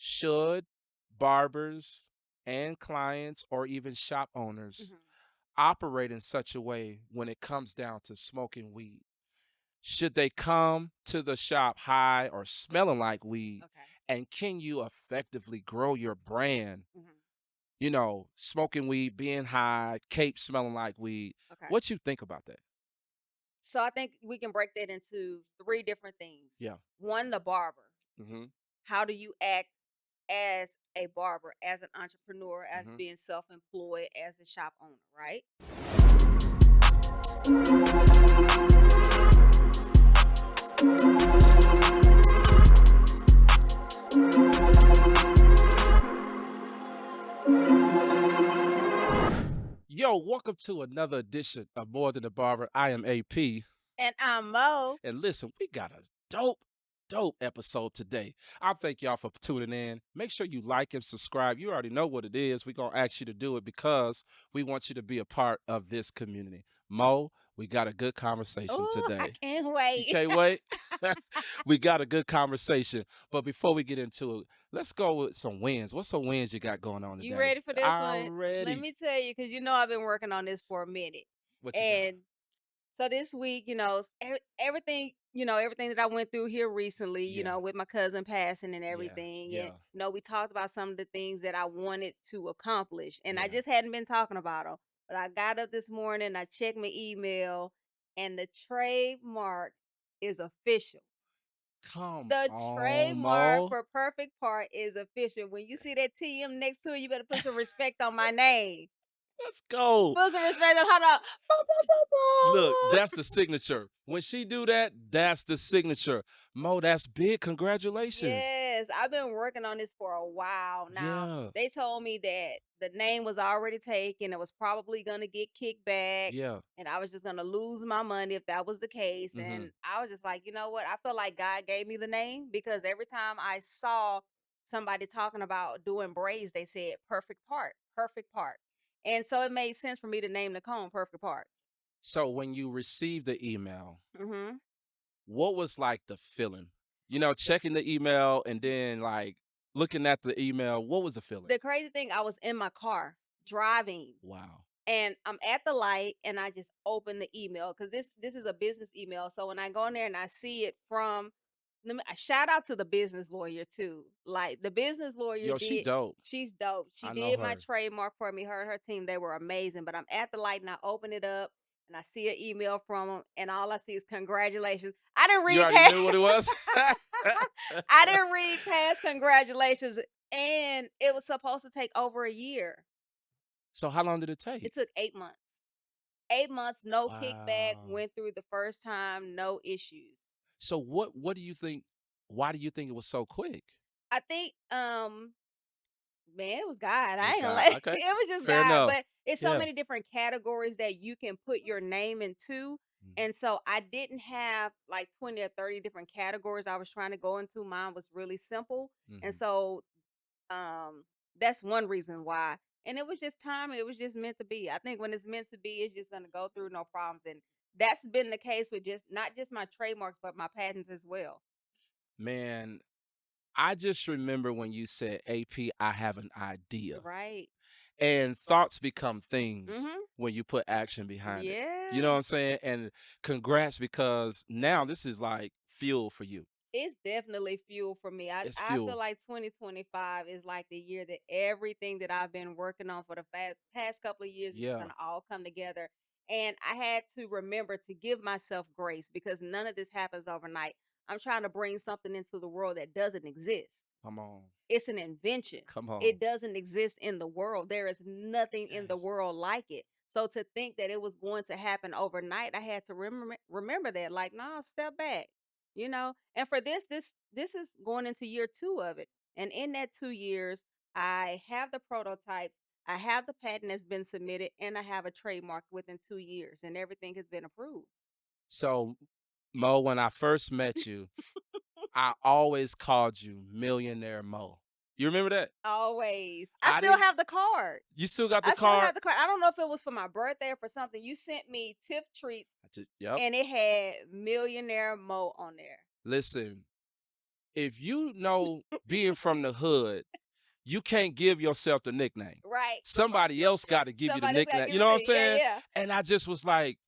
Should barbers and clients or even shop owners Mhm. operate in such a way when it comes down to smoking weed? Should they come to the shop high or smelling like weed? Okay. And can you effectively grow your brand, Mhm. smoking weed, being high, cape smelling like weed? Okay. What you think about that? So I think we can break that into three different things. Yeah. One, the barber. Mm-hmm. How do you act as a barber, as an entrepreneur, as Mm-hmm. being self-employed, as a shop owner, right? Yo, welcome to another edition of More Than a Barber. I am AP. And I'm Mo. And listen, we got a dope episode today. I thank y'all for tuning in. Make sure you like and subscribe. You already know what it is. We're going to ask you to do it because we want you to be a part of this community. Mo, we got a good conversation Oh, I today. can't You wait. can't wait? We got a good conversation. But before we get into it, let's go with some wins. What's some wins you got going on today? You ready for this one? I'm Let ready. me tell you, because I've been working on this for a minute. What you got? And so this week, everything, everything that I went through here recently, Yeah. with my cousin passing and Yeah, everything. yeah. And, we talked about some of the things that I wanted to accomplish. And I Yeah. just hadn't been talking about them. But I got up this morning, I checked my email, and the trademark is official. Come The on, trademark Mo. for Perfect Part is official. When you see that TM next to it, you better put some respect on my name. Let's go. Put some respect on how to. Look, that's the signature. When she do that, that's the signature. Mo, that's big. Congratulations. Yes, I've been working on this for a while now. Yeah. They told me that the name was already taken. It was probably going to get kicked back. Yeah. And I was just going to lose my money if that was the case. Mm-hmm. And I was just like, you know what? I feel like God gave me the name because every time I saw somebody talking about doing braids, they said perfect part, perfect part. And so it made sense for me to name the comb Perfect Part. So when you received the email, Mm-hmm. what was like the feeling? Checking the email and then like looking at the email, what was the feeling? The crazy thing, I was in my car driving. Wow. And I'm at the light and I just open the email because this is a business email. So when I go in there and I see it from, I shout out to the business lawyer too. Like the business lawyer Yo, she did, dope. she's dope. She I know did my her. trademark for me. Her and her team, they were amazing. But I'm at the light and I open it up and I see an email from them and all I see is congratulations. I didn't You read already past. knew what it was? I didn't read past congratulations, and it was supposed to take over a year. So how long did it take? It took 8 months. 8 months, no kickback, Wow. went through the first time, no issues. So what do you think? Why do you think it was so quick? I think man, it was God. It I was ain't gonna God. lie. Okay. It was just Fair God. enough. But it's so Yeah. many different categories that you can put your name into. And so I didn't have like 20 or 30 different categories I was trying to go into. Mine was really simple. And Mhm. so that's one reason why. And it was just time. It was just meant to be. I think when it's meant to be, it's just gonna go through no problems. And that's been the case with just not just my trademarks, but my patents as well. Man, I just remember when you said, AP, I have an idea. Right. And thoughts become things Mm-hmm. when you put action behind it. Yeah. You know what I'm saying? And congrats, because now this is like fuel for you. It's definitely fuel for me. I, It's I fuel. feel like 2025 is like the year that everything that I've been working on for the past couple of years is just Yeah. going to all come together. And I had to remember to give myself grace because none of this happens overnight. I'm trying to bring something into the world that doesn't exist. Come on. It's an invention. Come on. It doesn't exist in the world. There is nothing in the Yes. world like it. So to think that it was going to happen overnight, I had to remember that. Like, nah, step back. And for this is going into year 2 of it. And in that 2 years, I have the prototypes, I have the patent that's been submitted, and I have a trademark within 2 years, and everything has been approved. So, Mo, when I first met you, I always called you Millionaire Mo. You remember that? Always. I I still didn't. have the card. You still got the I still card? have the card. I don't know if it was for my birthday or for something. You sent me tip treats Yep. and it had Millionaire Mo on there. Listen, if you know being from the hood, you can't give yourself the nickname. Right. Somebody else got to give you the Somebody else gotta nickname. give You it know to what I'm you. Yeah, saying? yeah. And I just was like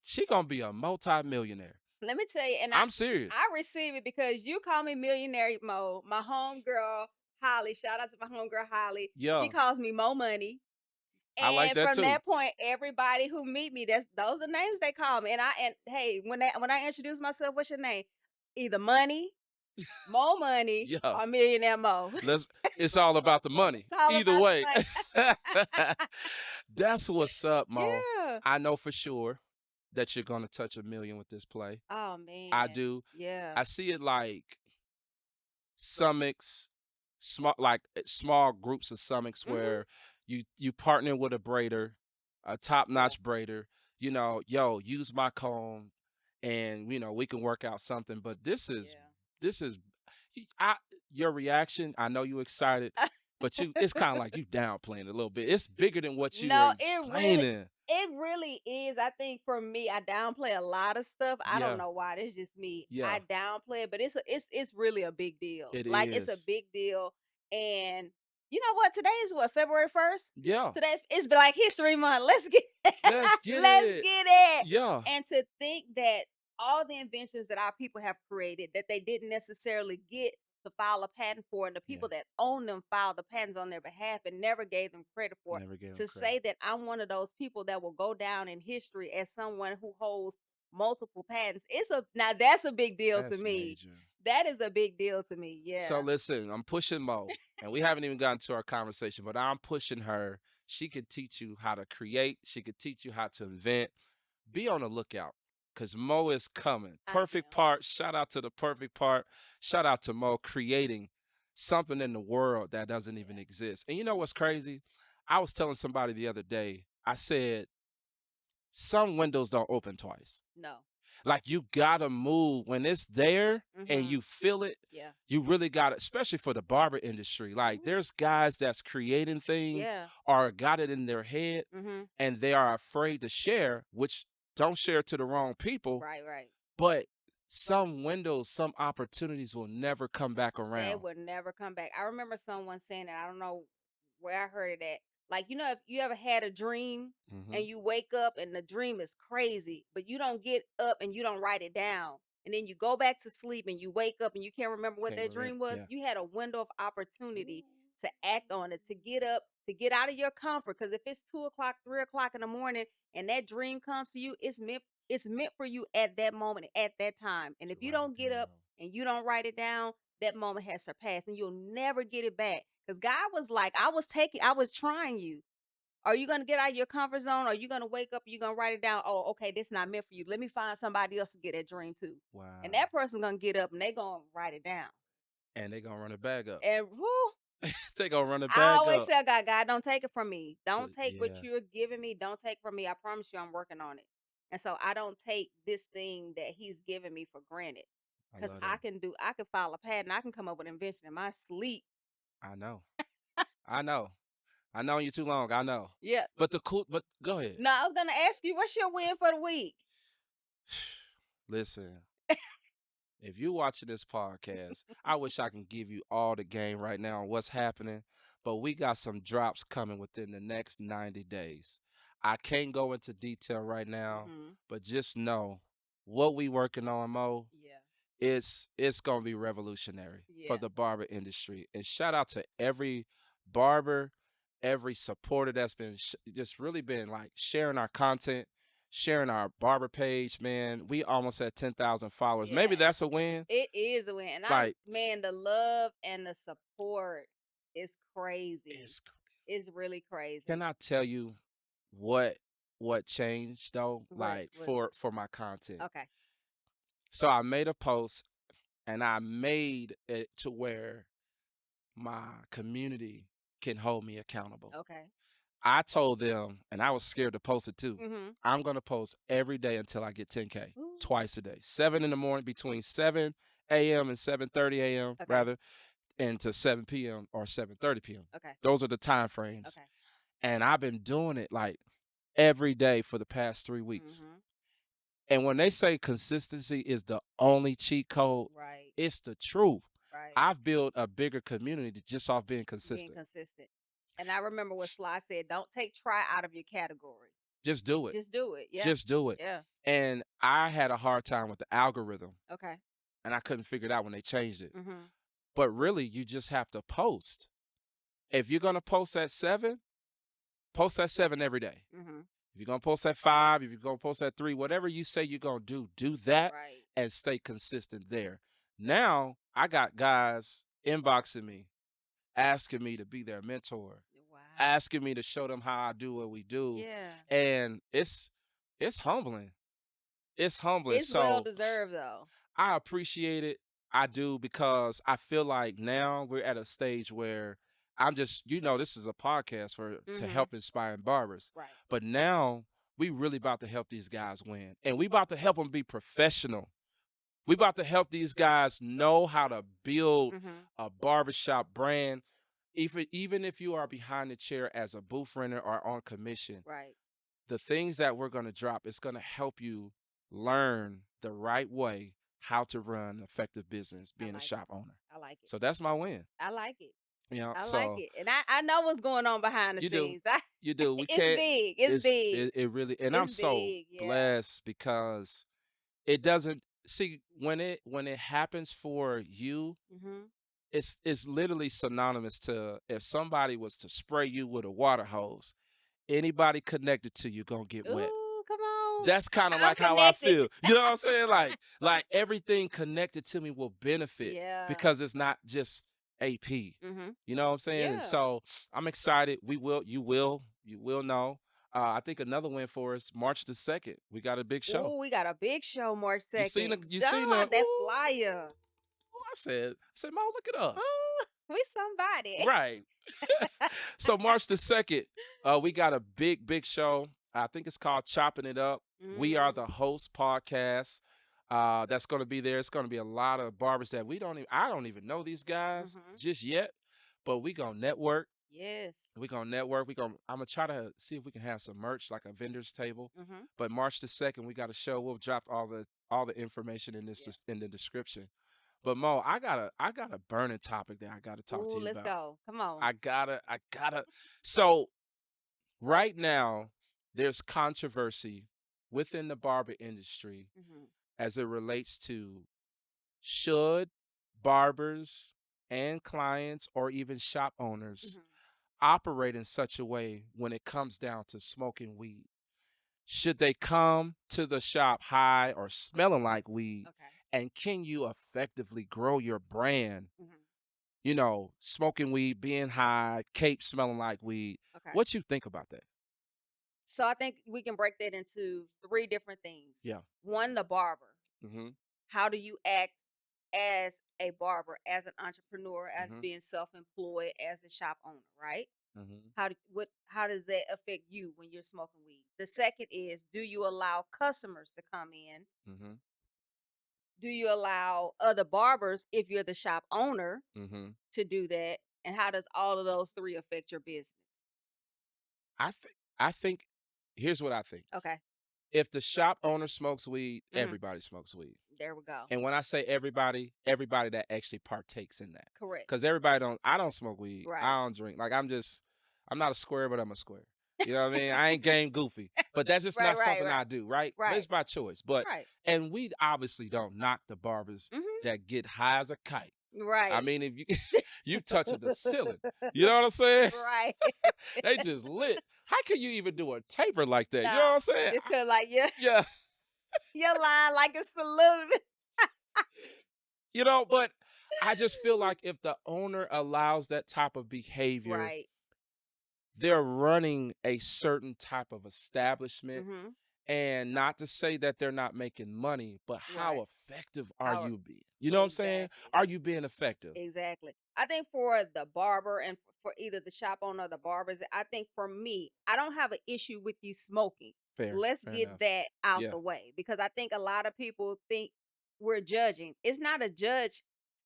she gonna be a multi-millionaire. Let me tell you, and I'm serious. I receive it because you call me millionaire Mo. My homegirl Holly, shout out to my homegirl Holly. She Yeah, calls me Mo Money. I like And that from too. that point, everybody who meet me, those are names they call me. And hey, when I introduce myself, what's your name? Either Money, Mo Money, Yeah, or Millionaire Mo. let's. It's all about the money. It's all Either about the way, money. that's what's up, Mo. Yeah. I know for sure that you're gonna touch a million with this play. Oh I man. do. Yeah. I see it like summits, small groups of summits Mhm. where you partner with a braider, a top Yeah. notch braider. You know, yo, use my comb, and we can work out something. But Yeah. this is, I your reaction. I know you excited, but it's kind of like you downplaying it a little bit. It's bigger than what you were No, explaining. it really is. I think for me, I downplay a lot of stuff. I don't Yeah, know why. That's just me. yeah, I downplay it, but it's really a big deal. it Like it's a is. big deal. And you know what? Today is what, February 1st? Yeah, Today it's Black History Month. Let's get let's get let's it. get it. Yeah, And to think that all the inventions that our people have created that they didn't necessarily get to file a patent for, and the yeah. people that own them filed the patents on their behalf and never gave them credit for it, Never gave him to credit. say that I'm one of those people that will go down in history as someone who holds multiple patents, now that's a big deal to That's me. major. That is a big deal to me. So Yeah. listen, I'm pushing Mo, and we haven't even gotten to our conversation, but I'm pushing her. She can teach you how to create. She can teach you how to invent. Be on the lookout, because Mo is coming. I Perfect am. part. Shout out to the perfect part. Shout out to Mo creating something in the world that doesn't even Yeah. exist. And you know what's crazy? I was telling somebody the other day. I said some windows don't open twice. No. Like you gotta move when it's there and Mhm. you feel it. Yeah. You really got it, especially for the barber industry. Like Mhm. there's guys that's creating things Yeah. or got it in their head Mhm. and they are afraid to share, which don't share to the wrong people. Right, right. But some windows, some opportunities will never come back They around. would never come back. I remember someone saying that. I don't know where I heard it at. Like, if you ever had a dream Hmm. and you wake up and the dream is crazy, but you don't get up and you don't write it down. And then you go back to sleep and you wake up and you can't remember what Can't that remember. dream was. Yeah. You had a window of opportunity to act on it, to get up, to get out of your comfort. Because if it's 2 o'clock, 3 o'clock in the morning, and that dream comes to you, it's meant for you at that moment, at that time. And To if you write it don't get up down. and you don't write it down, that moment has surpassed and you'll never get it back. Because God was like, I was trying you. Are you gonna get out of your comfort zone? Or are you gonna wake up and you're gonna write it down? Oh, okay, this not meant for you. Let me find somebody else to get that dream too. And Wow. that person's gonna get up and they gonna write it down. And they gonna run it back up. And whoo, They gonna run it I back always up. tell God, don't take it from me. Don't take what Yeah, you're giving me. Don't take from me. I promise you I'm working on it. And so I don't take this thing that he's given me for granted. I Cause love that. I can file a patent. I can come up with an invention in my sleep. I know. I know. I known you too long. I know. Yeah. But go ahead. No, I was gonna ask you, what's your win for the week? Listen, if you watching this podcast, I wish I can give you all the game right now on what's happening, but we got some drops coming within the next 90 days. I can't go into detail right now, Hmm. but just know what we working on, Mo. Yeah. It's gonna be revolutionary for Yeah. the barber industry. And shout out to every barber, every supporter that's been just really been like sharing our content, sharing our barber page. Man, we almost had 10,000 followers. Maybe Yeah. that's a win. It is a win. And Like man, the love and the support is crazy. it's. It's really crazy. Can I tell you what what changed though? Like What for my content. okay. So I made a post and I made it to where my community can hold me accountable. Okay. I told them, and I was scared to post it too. Mm-hmm. I'm gonna post every day until I get 10K, Ooh. twice a day, 7 in the morning, between 7 a.m. and 7:30 a.m. Okay. rather, and to 7 p.m. or 7:30 p.m. Okay. Those are the time frames, Okay. and I've been doing it like every day for the past 3 weeks. Mm-hmm. And when they say consistency is the only cheat code, Right. it's the truth. Right. I've built a bigger community just off being Being consistent. consistent. And I remember what Sly said, don't take try out of your category. Just do it. Just do it. Yeah. Just do it. Yeah. And I had a hard time with the algorithm, Okay. and I couldn't figure it out when they changed it. Mhm. But really, you just have to post. If you're gonna post at 7 every day. Mhm. If you're gonna post at 5, if you're gonna post at 3, whatever you say you're gonna do that Right. and stay consistent there. Now I got guys inboxing me, asking me to be their mentor, Wow. asking me to show them how I do what we do. Yeah. And it's humbling. It's humbling. It's well So deserved though. I appreciate it. I do, because I feel like now we're at a stage where I'm just, this is a podcast to Mhm. help inspiring barbers. Right. But now we really about to help these guys win. And we about to help them be professional. We about to help these guys know how to build Mhm. a barbershop brand. Even if you are behind the chair as a booth renter or on commission, Right. the things that we're going to drop is going to help you learn the right way how to run an effective business I being a like shop it. owner. I like it. So that's my win. I like it. I like So it. And I know what's going on behind the you do. scenes. You do. We It's can't big. It's big. it really, and I'm It's so big. Yeah. blessed because it doesn't see when it happens for you, Mhm. it's literally synonymous to if somebody was to spray you with a water hose, anybody connected to you gonna get wet. Ooh, come on. That's kind of I'm like how I connected. feel. You know what I'm saying? Like everything connected to me will benefit Yeah. because it's not just AP. Mhm. You know what I'm saying? And Yeah. so I'm excited. You will know. I think another win for us, March the 2nd. We got a big show. Ooh, we got a big show March 2nd. You seen the That ooh, flyer. I said, Mo, look at us. Ooh, we somebody. Right. So March the 2nd, we got a big show. I think it's called Chopping It Up. We are the host podcast. That's going to be there. It's going to be a lot of barbers that I don't even know these guys Mhm. just yet, but we going to network. Yes. We going to network. I'm going to try to see if we can have some merch, like a vendor's table. Mhm. But March the 2nd, we got a show. We'll drop all the information in Yeah. in the description. But Mo, I got a burning topic that I got to talk to Ooh, you let's about. go. Come on. I gotta. So right now, there's controversy within the barber industry Mhm. as it relates to should barbers and clients or even shop owners Mhm. operate in such a way when it comes down to smoking weed. Should they come to the shop high or smelling like weed? Okay. And can you effectively grow your brand, Mhm. smoking weed, being high, cape smelling like weed? Okay. What you think about that? So I think we can break that into three different things. Yeah. One, the barber. Mm-hmm. How do you act as a barber, as an entrepreneur, as Mm-hmm. being self-employed, as a shop owner, right? Mm-hmm. How does that affect you when you're smoking weed? The second is, do you allow customers to come in? Mm-hmm. Do you allow other barbers, if you're the shop owner, Mm-hmm. to do that? And how does all of those three affect your business? I think here's what I think. Okay. If the shop owner smokes weed, Mhm. everybody smokes weed. There we go. And when I say everybody that actually partakes in that. Correct. Because I don't smoke weed. Right. I don't drink. Like I'm not a square, but I'm a square. You know what I mean? I ain't game goofy. But that's just Right, not right, something right. I do, right? But Right. it's by choice. But Right. and we obviously don't knock the barbers Mhm. that get high as a kite. I Right. mean, if you you touching the ceiling. You know what I'm saying? Right. They just lit. How can you even do a taper like that? You know Nah, what I'm saying? because like Yeah. your line like a salute. But I just feel like if the owner allows that type of behavior, Right. they're running a certain type of establishment. Mm-hmm. And not to say that they're not making money, but how Right. effective are How you being? You know what I'm saying? exactly. Are you being effective? Exactly. I think for the barber and for either the shop owner or the barbers, I think for me, I don't have an issue with you smoking. Let's Fair get enough. that out Yeah. the way because I think a lot of people think we're judging. It's not a judge,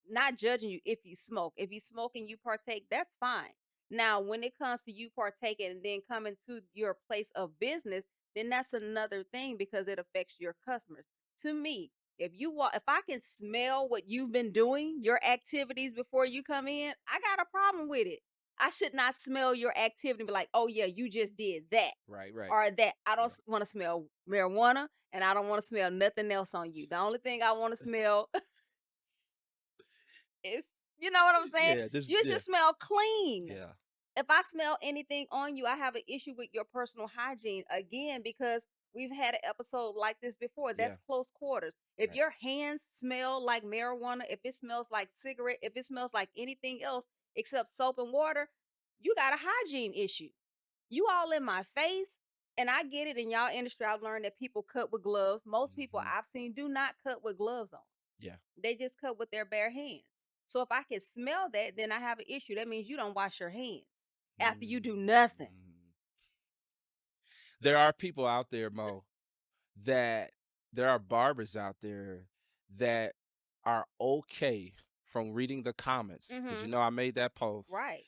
not judging you if you smoke. If you smoke and you partake, that's fine. Now, when it comes to you partaking and then coming to your place of business, then that's another thing because it affects your customers. To me, if I can smell what you've been doing, your activities before you come in, I got a problem with it. I should not smell your activity and be like, oh yeah, you just did that Right, right. or that. I don't Yeah. want to smell marijuana and I don't want to smell nothing else on you. The only thing I want to smell is, you know what I'm saying? Yeah, just You yeah, should smell clean. yeah, If I smell anything on you, I have an issue with your personal hygiene again because we've had an episode like this before. yeah. That's close quarters. If Right. your hands smell like marijuana, if it smells like cigarette, if it smells like anything else except soap and water, you got a hygiene issue. You all in my face. And I get it in y'all industry. I've learned that people cut with gloves. Most people Mhm. I've seen do not cut with gloves on. Yeah. They just cut with their bare hands. So if I can smell that, then I have an issue. That means you don't wash your hands after you do nothing. Mhm. There are people out there, Mo, that there are barbers out there that are okay from reading the comments because Mm-hmm. I made that post. Right.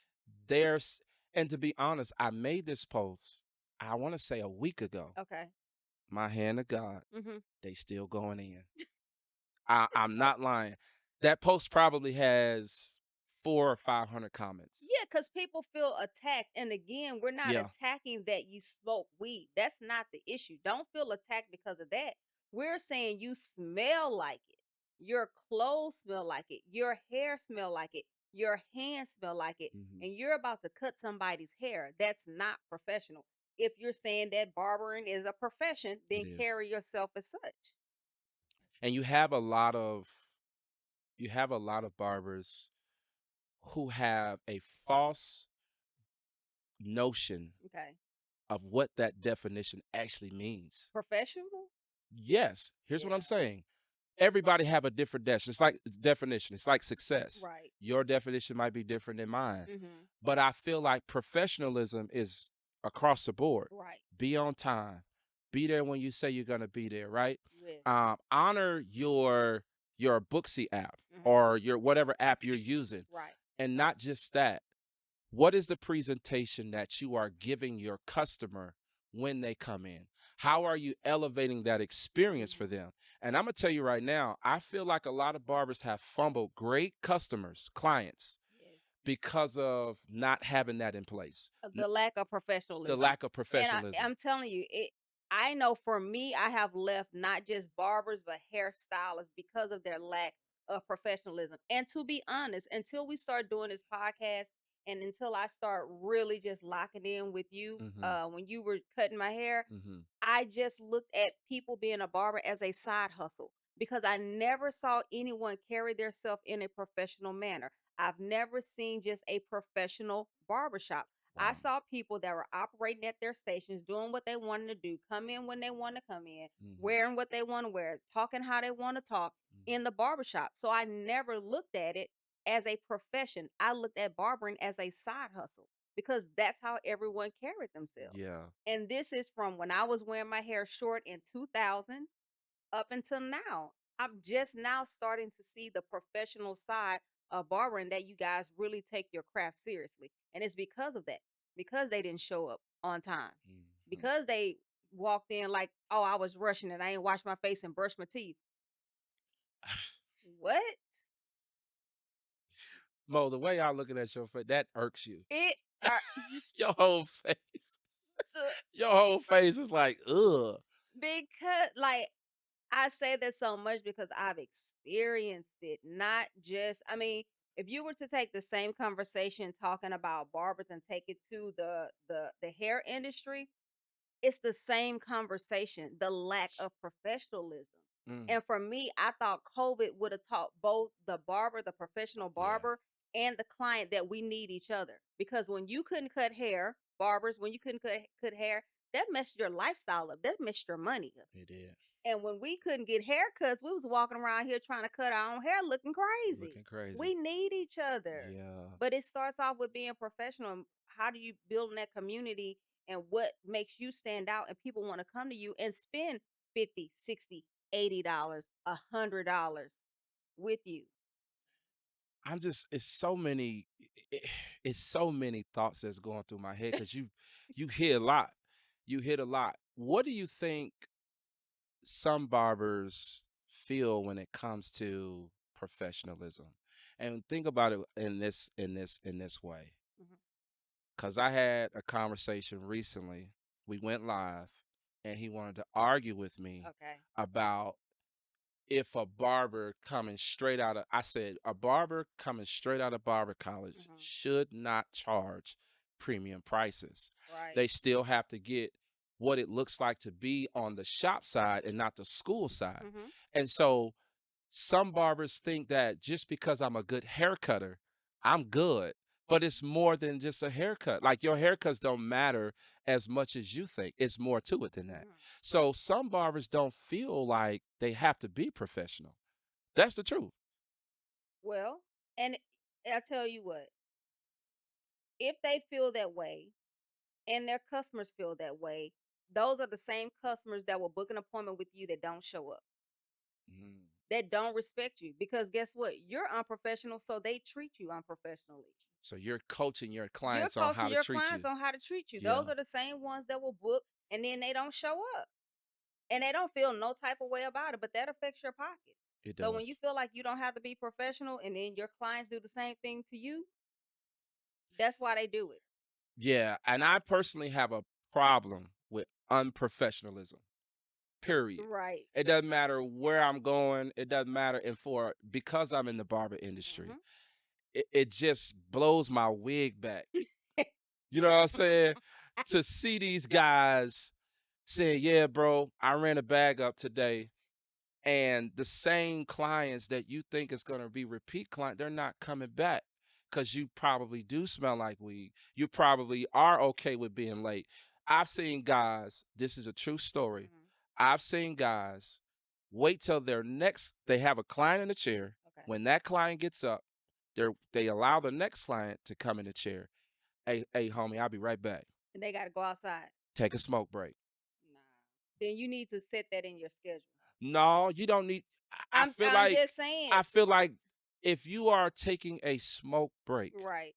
There's and to be honest, I made this post, I want to say a week ago. Okay. My hand to God, Mm-hmm. they still going in. I'm not lying. That post probably has 400 or 500 comments. Yeah, because people feel attacked. And again, we're not Yeah. attacking that you smoke weed. That's not the issue. Don't feel attacked because of that. We're saying you smell like it. Your clothes smell like it. Your hair smell like it. Your hands smell like it. Mhm. And you're about to cut somebody's hair. That's not professional. If you're saying that barbering is a profession, It then is. carry yourself as such. And you have a lot of barbers who have a false notion Okay. of what that definition actually means. Professional? Yes, here's what I'm Yeah. saying. Everybody have a different definition. It's like success. Right. Your definition might be different than mine. Mm-hmm. But I feel like professionalism is across the board. Right. Be on time. Be there when you say you're gonna be there, right? Yes. Honor your Booksy app Mm-hmm. or your whatever app you're using. Right. And not just that. What is the presentation that you are giving your customer when they come in? How are you elevating that experience for Mm-hmm. them? And I'm going to tell you right now, I feel like a lot of barbers have fumbled great customers, clients, Yes. because of not having that in place, The lack of the professionalism. lack of And professionalism. I'm telling you, I know for me, I have left not just barbers but hairstylists because of their lack of professionalism. And to be honest, until we start doing this podcast and until I start really just locking in with you, Hmm. when you were cutting my hair, Hmm. I just looked at people being a barber as a side hustle because I never saw anyone carry themselves in a professional manner. I've never seen just a professional barbershop. I Wow. saw people that were operating at their stations, doing what they wanted to do, come in when they want to come in, Hmm. wearing what they want to wear, talking how they want to talk Hmm. in the barbershop. So I never looked at it as a profession. I looked at barbering as a side hustle because that's how everyone carried themselves. Yeah. And this is from when I was wearing my hair short in 2000 up until now. I'm just now starting to see the professional side of barbering that you guys really take your craft seriously. And it's because of that, because they didn't show up on time, Hmm. because they walked in like, oh, I was rushing and I ain't washed my face and brushed my teeth. What? Mo, the way y'all looking at your face, that irks you. It are Your whole face. Your whole face is like, ugh. because like I say that so much because I've experienced it, not just, I mean, if you were to take the same conversation talking about barbers and take it to the hair industry, it's the same conversation, the lack of professionalism. Mm. And for me, I thought COVID would have taught both the barber, the professional Yeah, barber, and the client that we need each other. Because when you couldn't cut hair, barbers, when you couldn't cut hair, that messed your lifestyle up. That messed your money up. it did. And when we couldn't get haircuts, we was walking around here trying to cut our own hair looking crazy. Looking crazy. We need each other. Yeah. But it starts off with being professional. And how do you build in that community and what makes you stand out and people want to come to you and spend 50, 60, $80, $100 with you? I'm just it's so many thoughts that's going through my head because you hit a lot. You hit a lot. What do you think some barbers feel when it comes to professionalism? And think about it in this way. Mhm. Cause I had a conversation recently. We went live and he wanted to argue with me Okay. about if a barber coming straight out of I said a barber coming straight out of barber college Mhm. should not charge premium prices. Right. They still have to get what it looks like to be on the shop side and not the school side. Mhm. And so some barbers think that just because I'm a good hair cutter, I'm good. But it's more than just a haircut. Like your haircuts don't matter as much as you think. It's more to it than that. Mhm. So some barbers don't feel like they have to be professional. That's the truth. Well, and I tell you what, if they feel that way and their customers feel that way, those are the same customers that will book an appointment with you that don't show up, Mm. that don't respect you. Because guess what? You're unprofessional, so they treat you unprofessionally. So you're coaching your You're clients on how coaching to your treat clients you. on how to treat you. Yeah, Those are the same ones that will book and then they don't show up. And they don't feel no type of way about it, but that affects your pockets. it So when you does. feel like you don't have to be professional and then your clients do the same thing to you, that's why they do it. Yeah, and I personally have a problem with unprofessionalism. Period. Right. It doesn't matter where I'm going. It doesn't matter. And for because I'm in the barber industry, Mhm. it just blows my wig back. You know what I'm saying? To see these guys saying, "Yeah, bro, I ran a bag up today," and the same clients that you think is going to be repeat client, they're not coming back because you probably do smell like weed. You probably are okay with being late. I've seen guys, this is a true story. Mhm. I've seen guys wait till they have a client in the chair. Okay. When that client gets up, they allow the next client to come in the chair. Hey, homie, I'll be right back. And they got to go outside. Take a smoke break. Nah. Then you need to set that in your schedule. No, you don't need. I feel I'm like just saying. I feel like if you are taking a smoke break, Right.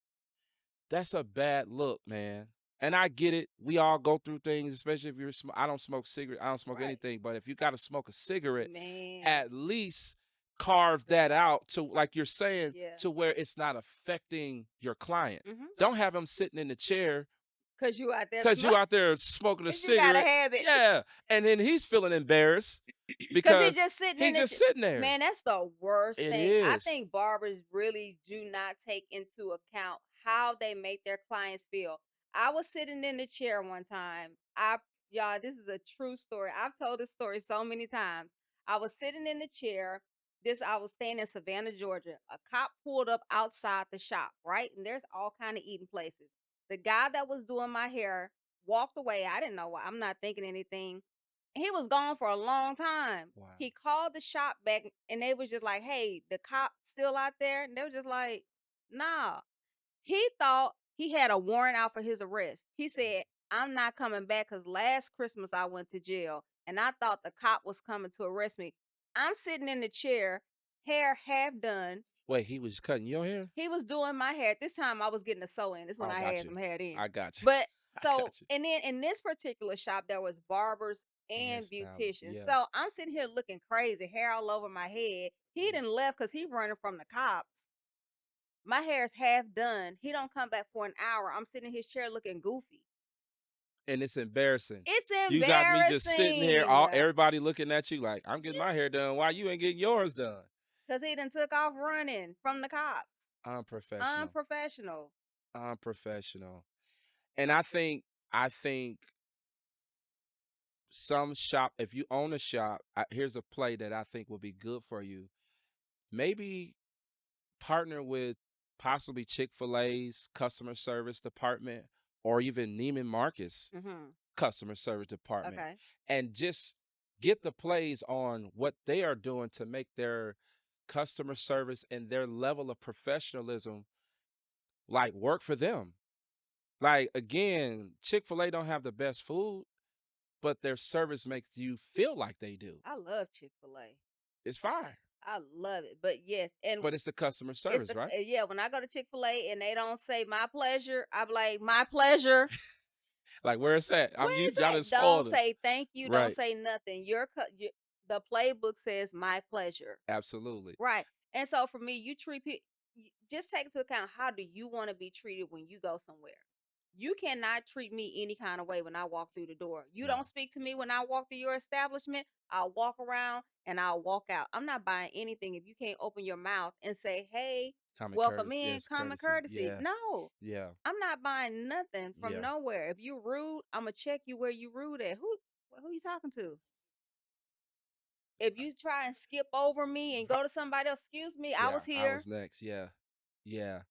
that's a bad look, man. And I get it. We all go through things, especially if I don't smoke cigarette. I don't smoke Right. anything. But if you got to smoke a cigarette, Man. at least carve that out to, like you're saying, Yeah. to where it's not affecting your client. Mhm. Don't have them sitting in the chair Cause you out there because you smoking. out there smoking a Cause you got a cigarette. habit. Yeah. And then he's feeling embarrassed Cause he because just sitting he in the just sitting there. man. That's the worst It thing. I is. think barbers really do not take into account how they make their clients feel. I was sitting in the chair one time. Y'all, this is a true story. I've told this story so many times. I was sitting in the chair. I was staying in Savannah, Georgia. A cop pulled up outside the shop, right? And there's all kind of eating places. The guy that was doing my hair walked away. I didn't know why. I'm not thinking anything. He was gone for a long time. Wow. He called the shop back and they was just like, "Hey, the cop still out there?" And they was just like, "Nah." He thought he had a warrant out for his arrest. He said, "I'm not coming back because last Christmas I went to jail and I thought the cop was coming to arrest me." I'm sitting in the chair, hair half done. Wait, he was cutting your hair? He was doing my hair. This time I was getting a sew in. This when Oh, I got had you. some hair in. I got you. But I so got you. and then in this particular shop there was barbers Hair and stylist. beauticians. Yeah. So I'm sitting here looking crazy, hair all over my head. He Mm. didn't left because he running from the cops. My hair's half done. He don't come back for an hour. I'm sitting in his chair looking goofy. And it's embarrassing. It's You got me just sitting here, embarrassing all everybody looking at you like, I'm getting my hair done. Why you ain't getting yours done? because he done took off running from the cops. Unprofessional. Unprofessional. Unprofessional. And I think some shop, if you own a shop, here's a play that I think will be good for you. Maybe partner with possibly Chick-fil-A's customer service department or even Neiman Marcus Mm-hmm. customer service department Okay. and just get the plays on what they are doing to make their customer service and their level of professionalism like work for them. Like again, Chick-fil-A don't have the best food, but their service makes you feel like they do. I love Chick-fil-A. It's fire, I love it. But yes, and but it's the customer it's service, the right? yeah, when I go to Chick-fil-A and they don't say my pleasure, I'm like, my pleasure. Like, where it's at? You Where's gotta that? spoil Don't us. say thank you. Don't Right. say nothing. The playbook says my pleasure. Absolutely. Right. And so for me, you treat people, just take into account, how do you want to be treated when you go somewhere? You cannot treat me any kind of way when I walk through the door. You don't No. speak to me when I walk through your establishment. I'll walk around and I'll walk out. I'm not buying anything if you can't open your mouth and say, "Hey, Common welcome courtesy. in, Yes, common courtesy. courtesy." Yeah. No, Yeah. I'm not buying nothing from Yeah. nowhere. If you rude, I'm gonna check you where you rude at. Who you talking to? If you try and skip over me and go to somebody else, excuse me, I Yeah. was I here. was next. Yeah. Yeah.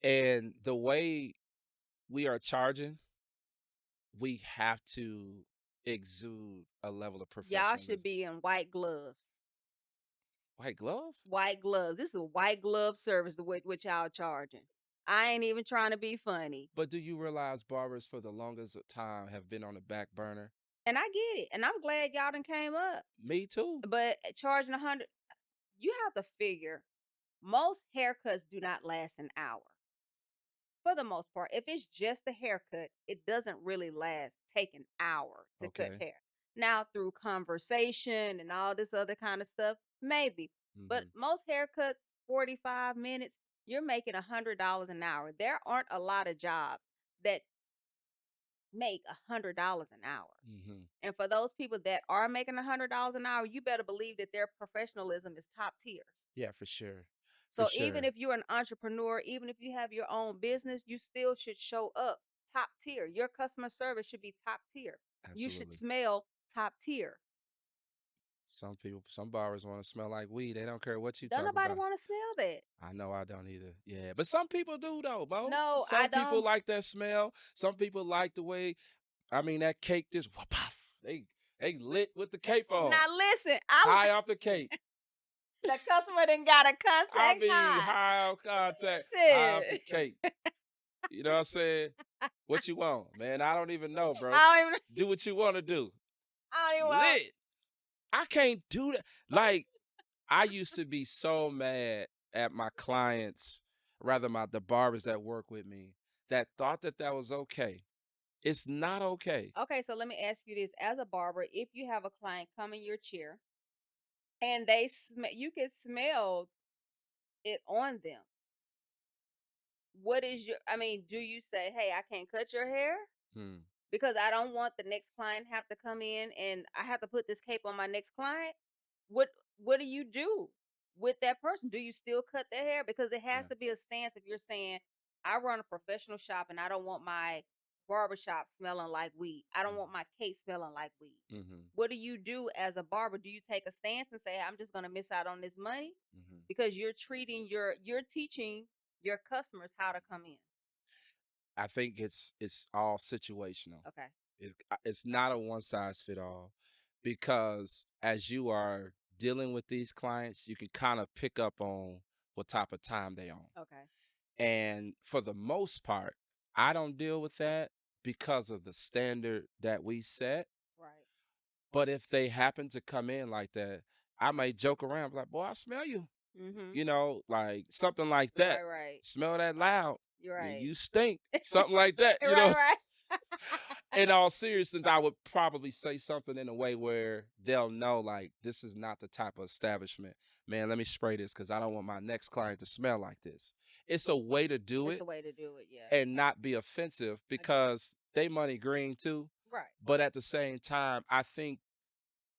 And the way we are charging, we have to exude a level of Y'all should professionalism. be in white gloves. White gloves? White gloves. This is a white glove service the which y'all charging. I ain't even trying to be funny. But do you realize barbers for the longest time have been on the back burner? And I get it. And I'm glad y'all done came up. Me too. But charging 100, you have to figure most haircuts do not last an hour. For the most part, if it's just a haircut, it doesn't really take an hour to cut Okay. hair. Now, through conversation and all this other kind of stuff, maybe. But Hmm. most haircuts, 45 minutes, you're making $100 an hour. There aren't a lot of jobs that make $100 an hour. Hmm. And for those people that are making $100 an hour, you better believe that their professionalism is top tier. Yeah, for sure. For So even sure. if you're an entrepreneur, even if you have your own business, you still should show up top tier. Your customer service should be top tier. You should Absolutely. smell top tier. Some barbers want to smell like weed. They don't care what you Don't talk nobody about. want to smell that. I know I don't either. Yeah, but some people do though, Bo. No, I Some people don't. like that smell. Some people like the way. I mean, that cake just whoop, they lit with the cape on, Now listen, high off the cape. the customer didn't got a I contact mean, high. high off contact, high off the Listen, cape. You know what I'm saying? What you want, man? I don't even know, bro. I don't even. Do what you want to do. I don't even want. Lit. I can't do that. Like, I used to be so mad at my clients, rather the barbers that work with me, that thought that that was okay. It's not okay. Okay, so let me ask you this: as a barber, if you have a client come in your chair and they smell, you can smell it on them. What is your, I mean, do you say, "Hey, I can't cut your hair Hmm. because I don't want the next client have to come in and I have to put this cape on my next client"? What what do you do with that person? Do you still cut their hair? Because it has Yeah. to be a stance. If you're saying, "I run a professional shop and I don't want my barbershop smelling like weed. I don't want my cape smelling like weed." Mm-hmm. What do you do as a barber? Do you take a stance and say, "I'm just going to miss out on this money"? Mm-hmm. Because you're teaching your customers how to come in. I think it's all situational. Okay. It's not a one size fit all, because as you are dealing with these clients, you can kind of pick up on what type of time they on. Okay. And for the most part, I don't deal with that because of the standard that we set. Right. But if they happen to come in like that, I may joke around, like, boy, I smell you. Mhm. You know, like something like that. Right, right. Smell that loud. You're You right. you stink. Something like that, you know. Right, right. In all seriousness, I would probably say something in a way where they'll know, like, this is not the type of establishment. Man, let me spray this because I don't want my next client to smell like this. It's a way to do It's it the way to do it, yeah. and not be offensive, I get it. because they money green too. Right. But at the same time, I think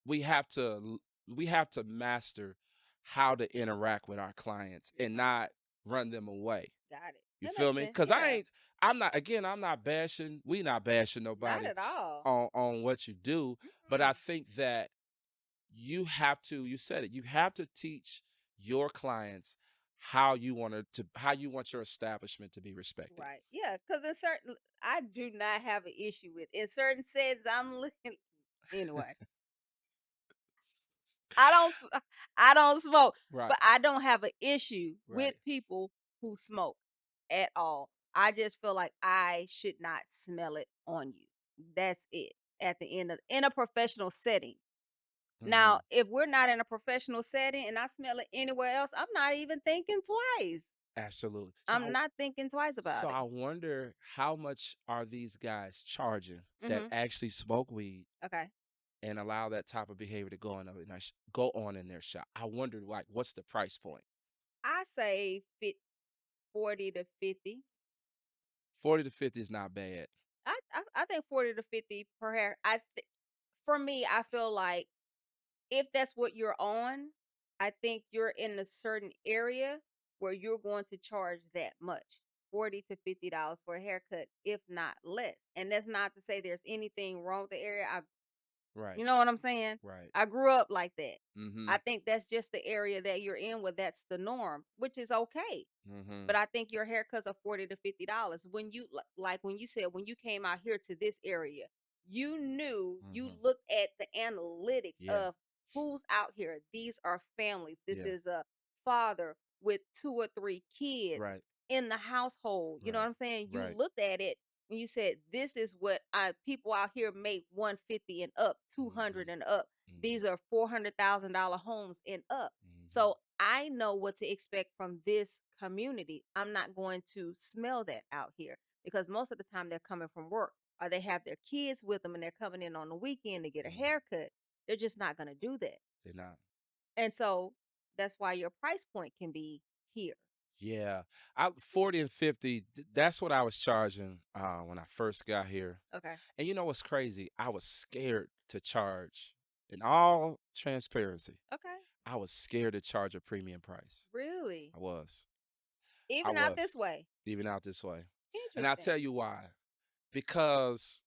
we have to we have to master how to interact with our clients and not run them away. Got it. You That feel makes me? sense. Because Yeah. I'm not bashing, we not bashing Not nobody at all. on what you do, but I Mm-mm. think that you have to, you said it, you have to teach your clients how you want your establishment to be respected. Right. Yeah. Because in certain, I do not have an issue with. In certain settings, I'm looking. Anyway, I don't. I don't smoke, Right, but I don't have an issue with right. people who smoke at all. I just feel like I should not smell it on you. That's it. At the end of in a professional setting. Now, Hmm. if we're not in a professional setting and I smell it anywhere else, I'm not even thinking twice. Absolutely. I'm not thinking twice So about it. I wonder how much are these guys charging that Mhm. actually smoke weed Okay. and allow that type of behavior to go on in their shop. I wonder, like, what's the price point? I say 40 to 50. 40 to 50 is not bad. I think 40 to 50 per hair. For me, I feel like if that's what you're on, I think you're in a certain area where you're going to charge that much. 40 to $50 for a haircut, if not less. And that's not to say there's anything wrong with the area. Right. You know what I'm saying? Right. I grew up like that. Mm-hmm. I think that's just the area that you're in where that's the norm, which is okay. Mm-hmm. But I think your haircuts are $40 to $50. When you like when you said when you came out here to this area, you knew you Mm-hmm. looked at the analytics Yeah. of who's out here. These are families. This Yeah. is a father with 2 or 3 kids Right. in the household. You know what Right. I'm saying? You Right. looked at it and you said, "This is what people out here make 150 and up, Mm-hmm. 200 and up. Mm-hmm. These are $400,000 homes and up." Mm-hmm. So I know what to expect from this community. I'm not going to smell that out here because most of the time they're coming from work or they have their kids with them and they're coming in on the weekend to get a Mm-hmm. haircut. They're just not going to do that. They're not. And so that's why your price point can be here. Yeah. 40 and 50, that's what I was charging when I first got here. Okay. And you know what's crazy? I was scared to charge. In all transparency, Okay. I was scared to charge a premium price. Really? I was. I Even out was, this way. even out this way. And I'll Interesting. tell you why. Because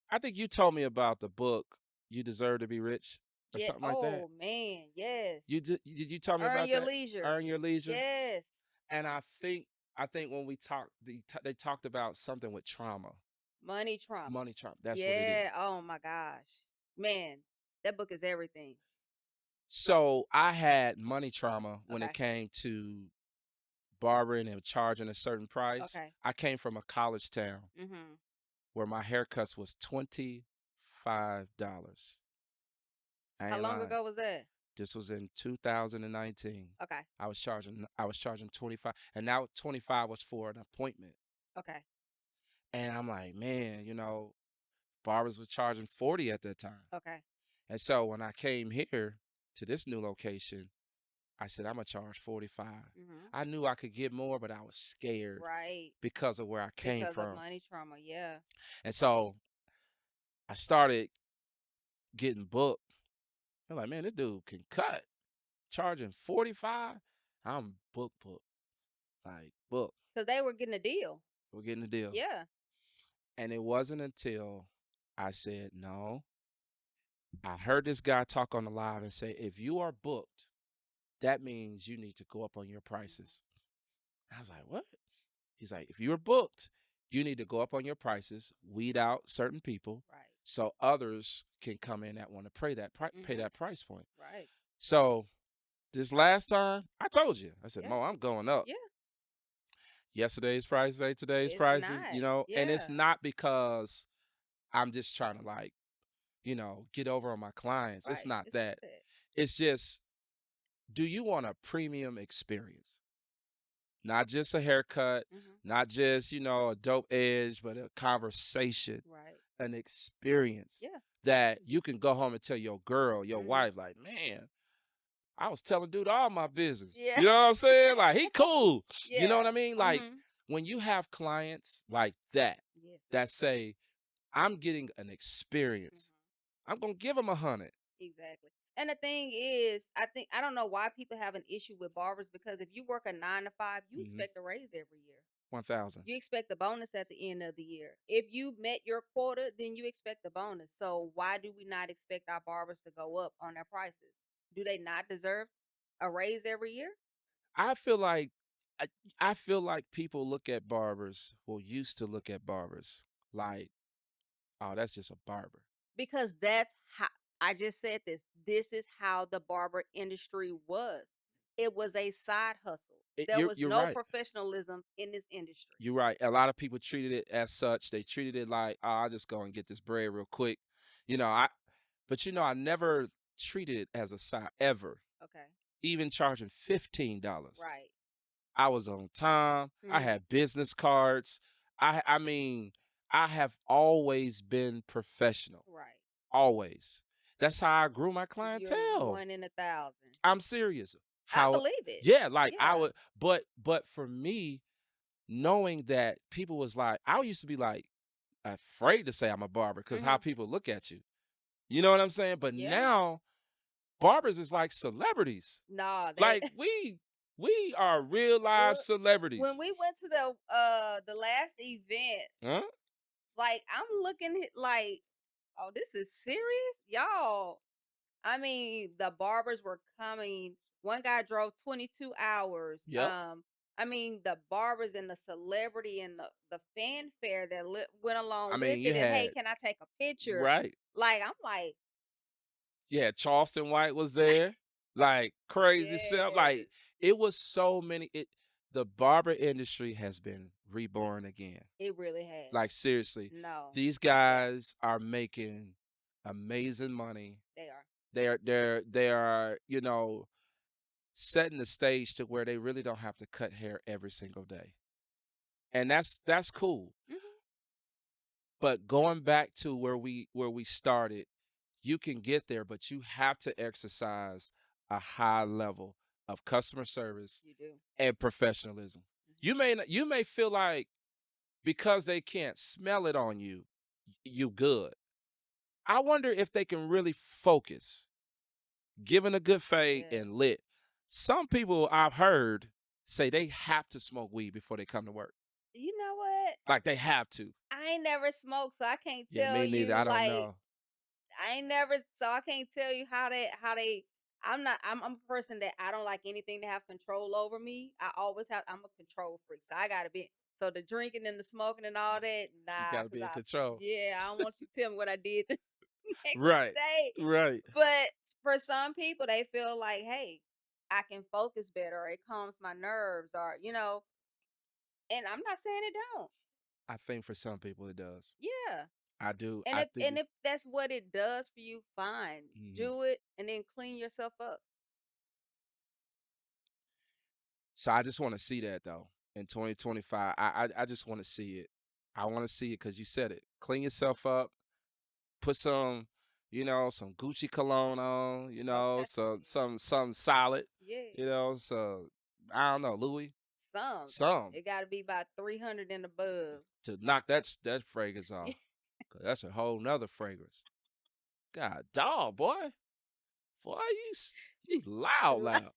I think you told me about the book, You Deserve to Be Rich, or Yeah. something like that. Oh man. Yes. Did you tell me Earn about your that? leisure. Earn Your Leisure? Yes. And I think when we talked, they talked about something with trauma, Money trauma. money trauma. That's what it is. Yeah. Oh my gosh. Man, that book is everything. So I had money trauma when it Okay. came to barbering and charging a certain price. Okay. I came from a college town Mhm. where my haircuts was $25. I How ain't long lying. ago was that? This was in 2019. Okay. I was charging 25, and now 25 was for an appointment. Okay. And I'm like, man, barbers was charging 40 at that time. Okay. And so when I came here to this new location, I said, I'm gonna charge 45. Mhm. I knew I could get more, but I was scared Right. because of where I came Because of from. money trauma. Yeah. And so I started getting booked. I'm like, man, this dude can cut. Charging 45. I'm book. Like, book. Because they were getting a deal. We're getting a deal. Yeah. And it wasn't until I said, no. I heard this guy talk on the live and say, if you are booked, that means you need to go up on your Mhm. prices. I was like, what? He's like, if you're booked, you need to go up on your prices, weed out certain people, Right. so others can come in that want to pay Mhm. that price point. Right. So this last time, I told you, I said, Yeah. Mo, I'm going up. Yeah. Yesterday's prices ain't today's It's prices, not. and it's Yeah. not because I'm just trying to like, get over on my clients. It's Right. not It's not that. that. It's just, do you want a premium experience? Not just a haircut, Mhm. not just, a dope edge, but a conversation, Right. an experience Yeah. that you can go home and tell your girl, your Mhm. wife, like, man, I was telling dude all my business. Yeah. You know what I'm saying? Like, he cool. You know what Yeah. I mean? Like, Mhm. when you have clients like that, Yes. that say, I'm getting an experience, Mhm. I'm going to give them 100. Exactly. And the thing is, I don't know why people have an issue with barbers because if you work a 9 to 5, you Mm-hmm. expect a raise every year. 1,000. You expect a bonus at the end of the year. If you met your quota, then you expect a bonus. So why do we not expect our barbers to go up on their prices? Do they not deserve a raise every year? I feel like I, I feel like people look at barbers, well, used to look at barbers like, oh, that's just a barber. Because that's how I just said this. This is how the barber industry was. It was a side hustle. There You're was you're no right. professionalism in this industry. You're right. A lot of people treated it as such. They treated it like, oh, I'll just go and get this bread real quick. You know, I but I never treated it as a side ever, Okay. even charging $15. Right. I was on time. I Mhm. had business cards. I mean, I have always been professional. Right. Always. That's how I grew my You're clientele. 1 in 1,000. I'm serious. I How believe it. yeah, like I Yeah. would but for me, knowing that people was like I used to be like afraid to say I'm a barber because how Mhm. people look at you. You know what I'm saying? But Yeah. now barbers is like celebrities. No, they Like we are real live look, when celebrities. we went to the last event, Huh? like, I'm looking at like, "Oh, this is serious? Y'all." I mean, the barbers were coming. One guy drove 22 hours. Yep. I mean, the barbers and the celebrity and the fanfare that went I along with mean, you it. And hey, had can I take a picture? right. Like, I'm like, Yeah, Charleston White was there. Like crazy stuff. yes, Like it was so many the barber industry has been reborn again. it really has. Like seriously. No, These guys are making amazing money. they are. They are setting the stage to where they really don't have to cut hair every single day. And that's cool. Hmm. But going back to where we started, you can get there, but you have to exercise a high level of customer service You do. and professionalism. Hmm. You may feel like because they can't smell it on you, you good. I wonder if they can really focus, giving a good fade Yeah. and lit. Some people I've heard say they have to smoke weed before they come to work. You know what? Like they have to. I ain't never smoked, so I can't Yeah, tell me neither. you I don't like know. I ain't never, so I can't tell you how they I'm not I'm a person that I don't like anything to have control over me. I'm a control freak. So I gotta be so the drinking and the smoking and all that, You nah, gotta cause be in I control. yeah, I don't want you to tell me what I did the next Right. day. Right. But for some people they feel like, hey, I can focus better, or it calms my nerves, or and I'm not saying it don't. I think for some people it does. Yeah. I do. And I if think and it's if that's what it does for you, fine. mhm. Do it and then clean yourself up. So I just want to see that though in 2025. I just want to see it. I want to see it because you said it. Clean yourself up. Put some Gucci cologne on. Okay. Some solid. Yeah. So I don't know Louis. Some. Some It got to be about 300 and above. to knock that fragrance off. 'Cause that's a whole nother fragrance. God, dog, boy, boy, you loud, loud.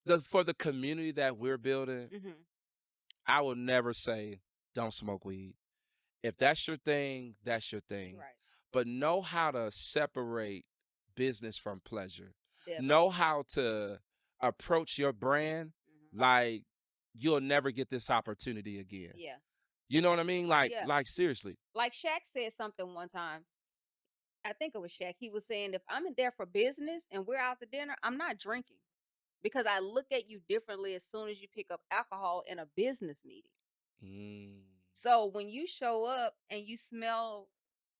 But for the community that we're building, Hmm. I will never say don't smoke weed. If that's your thing, that's your thing. Right. But know how to separate business from pleasure. Know Definitely. how to approach your brand Hmm. like you'll never get this opportunity again. Yeah. You know what I mean? Like Yeah. like seriously. Like Shaq said something one time. I think it was Shaq. He was saying, if I'm in there for business and we're out to dinner, I'm not drinking because I look at you differently as soon as you pick up alcohol in a business meeting. Mm, So when you show up and you smell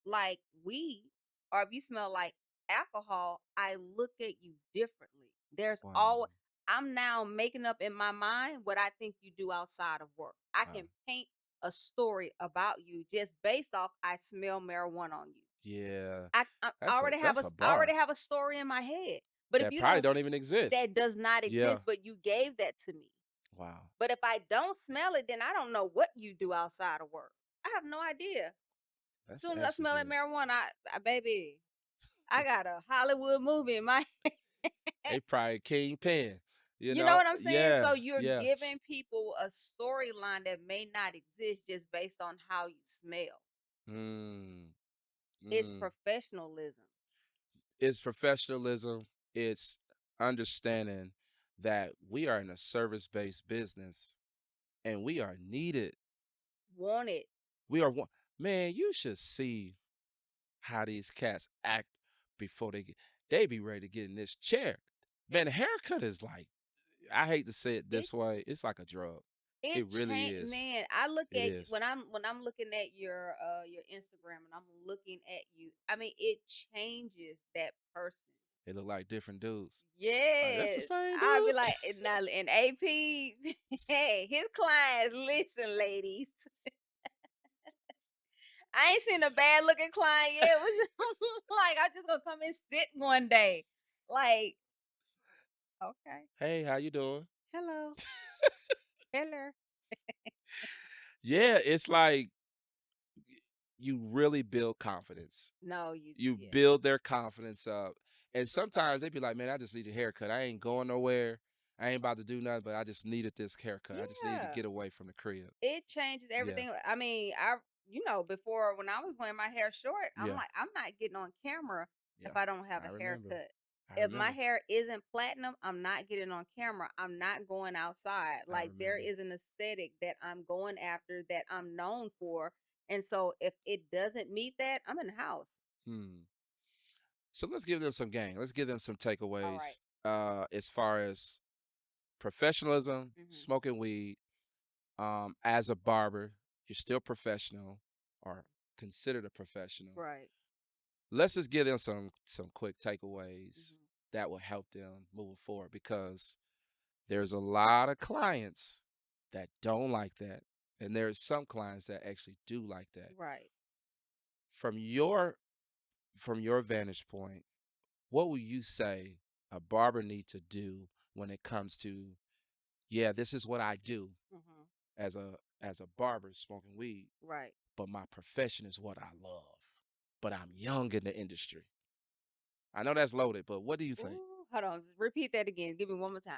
like weed, or if you smell like alcohol, I look at you differently. wow. I'm now making up in my mind what I think you do outside of work. I Wow. can paint a story about you just based off I smell marijuana on you. Yeah. I already have That's a I already bar. have a story in my head. But if That you probably don't, don't even exist. that does not Yeah. exist, but you gave that to me. Wow. But if I don't smell it, then I don't know what you do outside of work. I have no idea. As That's soon as I actually smell that good. marijuana, baby, I got a Hollywood movie in my They probably kingpin. You know what I'm saying? Yeah. So you're Yeah. giving people a storyline that may not exist just based on how you smell. Mm, It's mm. professionalism. It's professionalism. It's understanding that we are in a service-based business and we are needed. Want it. We are one. Man, you should see how these cats act before they be ready to get in this chair. Man, the haircut is like I hate to say it It this way, it's like a drug. It it really change, is. man. I look It at is. when I'm looking at your Instagram and I'm looking at you. I mean, it changes that person. It look like different dudes. Like, that's the Yes. same I'll be dude. like, now in AP, hey, his clients, listen, ladies. I ain't seen a bad looking client yet. Which like I just gonna come and sit one day. Like, okay. Hey, how you doing? Hello. Hello. Yeah, it's like you really build confidence. No, you You yeah. build their confidence up. And sometimes they be like, man, I just need a haircut. I ain't going nowhere. I ain't about to do nothing, but I just needed this haircut. I just needed to Yeah. get away from the crib. It changes Yeah. everything. I mean, before when I was wearing my hair short, I'm Yeah. like, I'm not getting on camera if Yeah. I don't have I a remember. haircut. I If my remember. hair isn't platinum, I'm not getting on camera. I'm not going outside. I Like there remember. is an aesthetic that I'm going after that I'm known for. And so if it doesn't meet that, I'm in the house. Hmm. So let's give them some game. Let's give them some All right. takeaways as far as professionalism, Mm-hmm. smoking weed. As a barber, you're still professional or considered a professional. Right. Let's just give them some quick takeaways Mm-hmm. that will help them move forward because there's a lot of clients that don't like that. And there's some clients that actually do like that. Right. From your vantage point, what will you say a barber need to do when it comes to, yeah, this is what I do Mm-hmm. as a barber smoking weed, Right. but my profession is what I love. But I'm young in the industry. I know that's loaded, but what do you think? Ooh, hold on. Repeat that again. Give me one more time.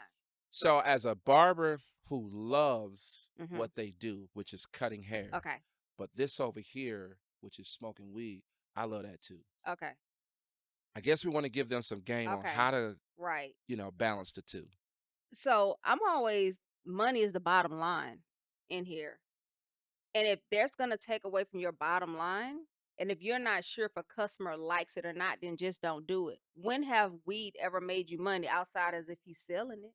So as a barber who loves Mm-hmm. what they do, which is cutting hair, Okay. but this over here, which is smoking weed, I love that too. Okay. I guess we want to give them some game on Okay. how to, Right. balance the two. So I'm always money is the bottom line in here. And if that's gonna take away from your bottom line, and if you're not sure if a customer likes it or not, then just don't do it. When have weed ever made you money outside as if you selling it?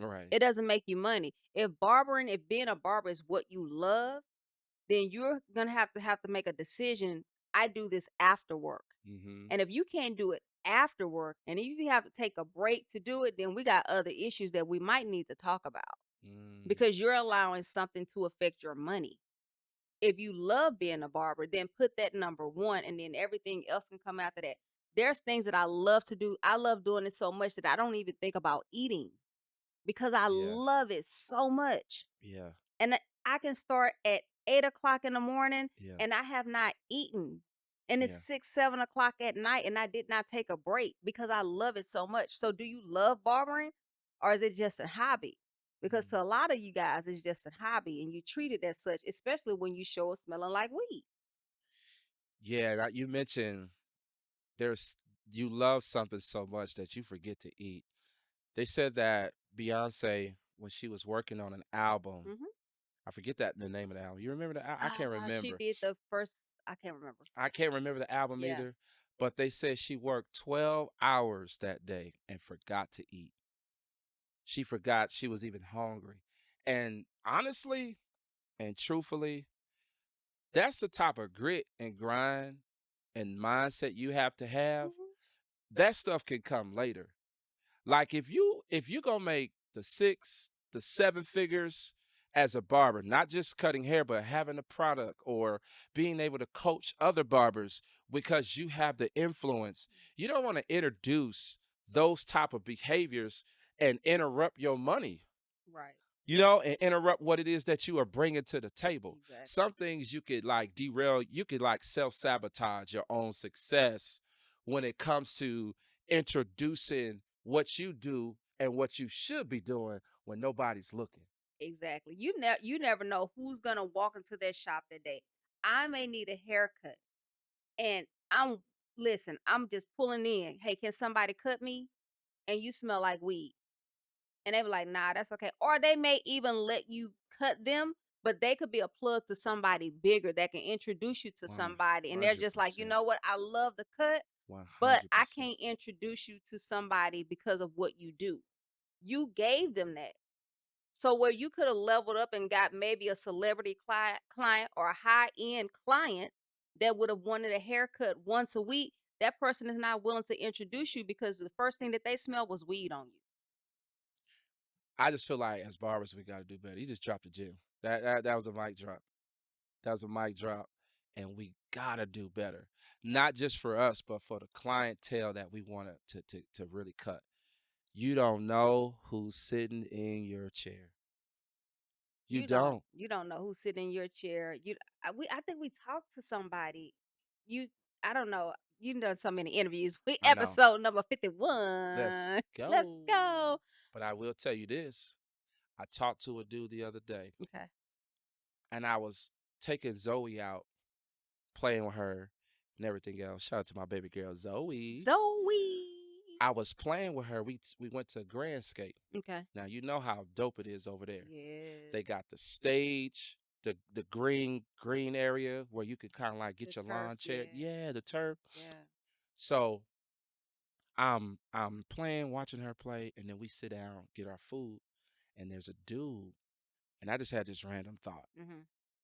Right. It doesn't make you money. If being a barber is what you love, then you're gonna have to make a decision. I do this after work. Mm-hmm. And if you can't do it after work, and if you have to take a break to do it, then we got other issues that we might need to talk about Mm, because you're allowing something to affect your money. If you love being a barber, then put that number one, and then everything else can come after that. There's things that I love to do. I love doing it so much that I don't even think about eating because I yeah. love it so much. Yeah. And I can start at 8 o'clock in the morning Yeah. and I have not eaten. And it's Yeah. 6, 7 o'clock at night and I did not take a break because I love it so much. So do you love barbering or is it just a hobby? Because Mm. to a lot of you guys, it's just a hobby and you treat it as such, especially when you show it smelling like weed. Yeah. You mentioned there's you love something so much that you forget to eat. They said that Beyonce, when she was working on an album, Hmm. I forget that the name of the album. You remember I can't She remember. did the first, I can't remember. I can't remember the album Yeah. either. But they said she worked 12 hours that day and forgot to eat. She forgot she was even hungry. And honestly and truthfully, that's the type of grit and grind and mindset you have to have. Hmm. That stuff can come later. Like if you gonna make the 6 to 7 figures as a barber, not just cutting hair, but having a product or being able to coach other barbers because you have the influence, you don't want to introduce those type of behaviors and interrupt your money, Right. and interrupt what it is that you are bringing to the table. Exactly. Some things you could like derail, you could like self sabotage your own success when it comes to introducing what you do and what you should be doing when nobody's looking. Exactly. You never know who's gonna walk into that shop that day. I may need a haircut, and I'm just pulling in. Hey, can somebody cut me? And you smell like weed, and they be like, nah, that's okay. Or they may even let you cut them, but they could be a plug to somebody bigger that can introduce you to somebody, and they're just like, you 100%. know what? I love the cut, but I 100%. can't introduce you to somebody because of what you do. You gave them that. So where you could have leveled up and got maybe a celebrity client or a high end client that would have wanted a haircut once a week, that person is not willing to introduce you because the first thing that they smell was weed on you. I just feel like as barbers, we got to do better. You just dropped the gym. That was a mic drop. That was a mic drop. And we got to do better. Not just for us, but for the clientele that we want to really cut. You don't know who's sitting in your chair. You don't. You don't know who's sitting in your chair. I think we talked to somebody. You I don't know. You've done so many interviews. We I know. episode number Let's 51. Let's go. go. But I will tell you this. I talked to a dude the other day, Okay. and I was taking Zoe out, playing with her and everything else. Shout out to my baby girl, Zoe. Zoe. I was playing with her. We went to Grandscape. Okay. Now, you know how dope it is over there. Yeah. They got the stage, the green area where you can kind of like get The your turf, lawn chair. yeah. Yeah, the turf. Yeah. So I'm playing, watching her play, and then we sit down, get our food, and there's a dude, and I just had this random thought. Mm-hmm.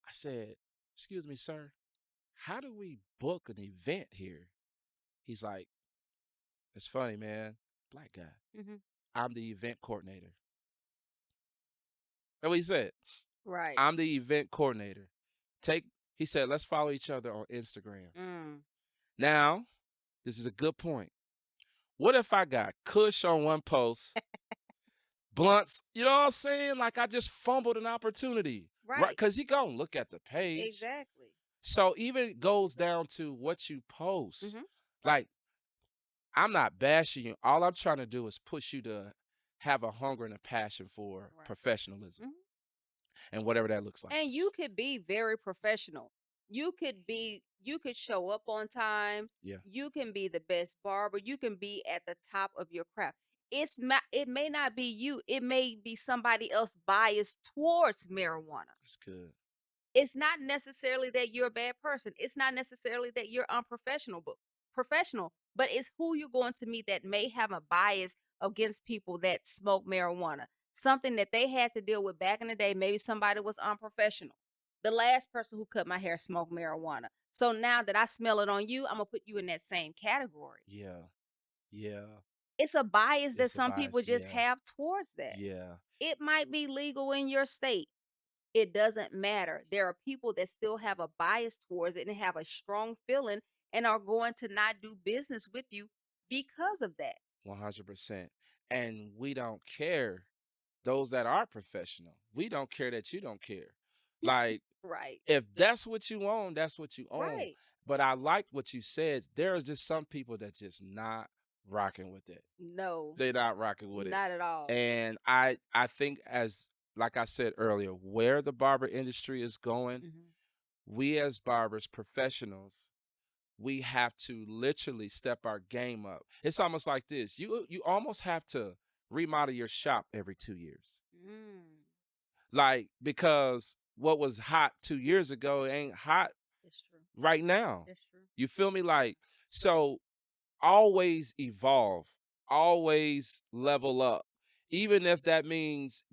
I said, "Excuse me, sir, how do we book an event here?" He's like, "It's funny, man. Black guy. Mm-hmm. I'm the event coordinator." That's what he said. Right. I'm the event coordinator. He said, let's follow each other on Instagram. Mm. Now, this is a good point. What if I got Kush on one post, blunts, you know what I'm saying? Like I just fumbled an opportunity. Right? Right. Because he gonna look at the page. Exactly. So even goes down to what you post. Mm-hmm. Like, I'm not bashing you. All I'm trying to do is push you to have a hunger and a passion for Right. professionalism Mm-hmm. and whatever that looks like. And you could be very professional. You could show up on time. Yeah. You can be the best barber. You can be at the top of your craft. It may not be you. It may be somebody else biased towards marijuana. That's good. It's not necessarily that you're a bad person. It's not necessarily that you're unprofessional, but professional, but it's who you're going to meet that may have a bias against people that smoke marijuana. Something that they had to deal with back in the day. Maybe somebody was unprofessional. The last person who cut my hair smoked marijuana. So now that I smell it on you, I'm gonna put you in that same category. Yeah. Yeah. It's a bias that It's a some people bias. just Yeah. have towards that. Yeah. It might be legal in your state. It doesn't matter. There are people that still have a bias towards it and have a strong feeling and are going to not do business with you because of that. 100%. And we don't care. Those that are professional, we don't care that you don't care. Like, Right. if that's what you own, that's what you own. Right. But I like what you said. There are just some people that just not rocking with it. No, They're not rocking with it. not at all. And I think, as like I said earlier, where the barber industry is going, Mhm. we as barbers, professionals, we have to literally step our game up. It's almost like this. You almost have to remodel your shop every 2 years. Mm, Like, because what was hot 2 years ago ain't hot that's true. right now. That's true. You feel me? Like, so always evolve, always level up. Even if that means,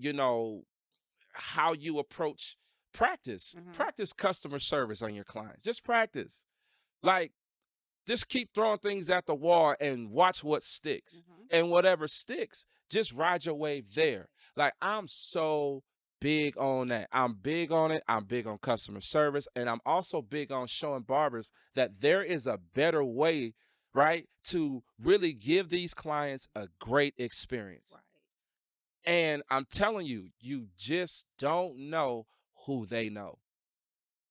how you approach practice. Mhm. Practice customer service on your clients. Just practice. Like, just keep throwing things at the wall and watch what sticks. Mhm. And whatever sticks, just ride your wave there. Like, I'm so big on that. I'm big on it. I'm big on customer service. And I'm also big on showing barbers that there is a better way, right, to really give these clients a great experience. Right. And I'm telling you, you just don't know who they know.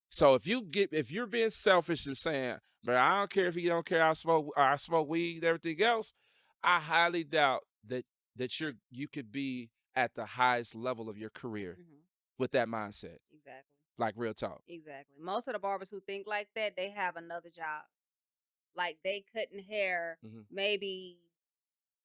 So if you're being selfish and saying, but I don't care if you don't care, I smoke weed, everything else, I highly doubt that you could be at the highest level of your career Mhm. with that mindset. Exactly. Like, real talk. Exactly. Most of the barbers who think like that, they have another job. Like they cutting hair, Mhm. maybe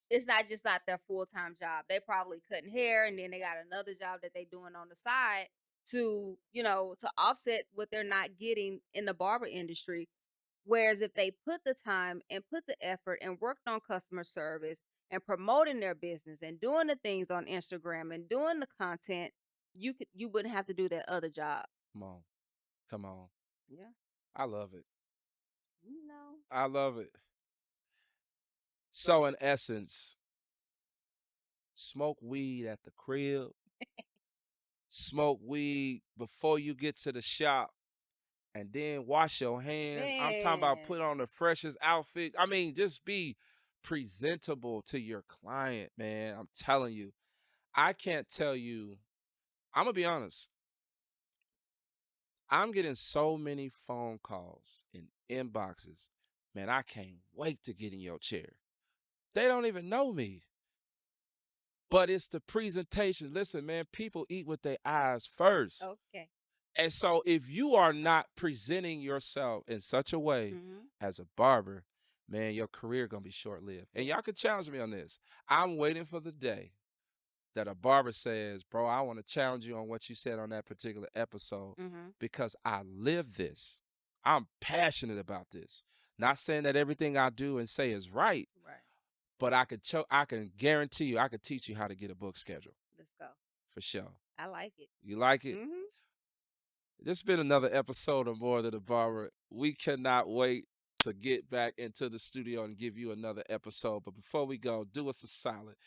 it's not their full-time job. They probably cutting hair and then they got another job that they doing on the side to, to offset what they're not getting in the barber industry. Whereas if they put the time and put the effort and worked on customer service and promoting their business and doing the things on Instagram and doing the content, you wouldn't have to do that other job. Come on. Come on. Yeah. I love it. You know. I love it. So in essence, smoke weed at the crib, smoke weed before you get to the shop, and then wash your hands. I'm talking about Man. put on the freshest outfit. I mean, just be presentable to your client, man. I'm telling you. I can't tell you. I'm gonna be honest. I'm getting so many phone calls and inboxes. Man, I can't wait to get in your chair. They don't even know me, but it's the presentation. Listen, man, people eat with their eyes first. Okay. And so if you are not presenting yourself in such a way Mhm. as a barber, man, your career gonna be short-lived. And Yeah. y'all can challenge me on this. I'm waiting for the day that a barber says, bro, I want to challenge you on what you said on that particular episode Mhm. because I live this. I'm passionate about this. Not saying that everything I do and say is right, Right. but I can guarantee you I can teach you how to get a book schedule Let's go. for sure. I like it. You like it? Mhm. This has been another episode of More Than a Barber. We cannot wait to get back into the studio and give you another episode. But before we go, do us a solid.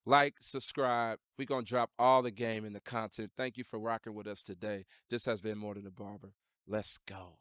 Like, subscribe. We're going to drop all the game and the content. Thank you for rocking with us today. This has been More Than a Barber. Let's go.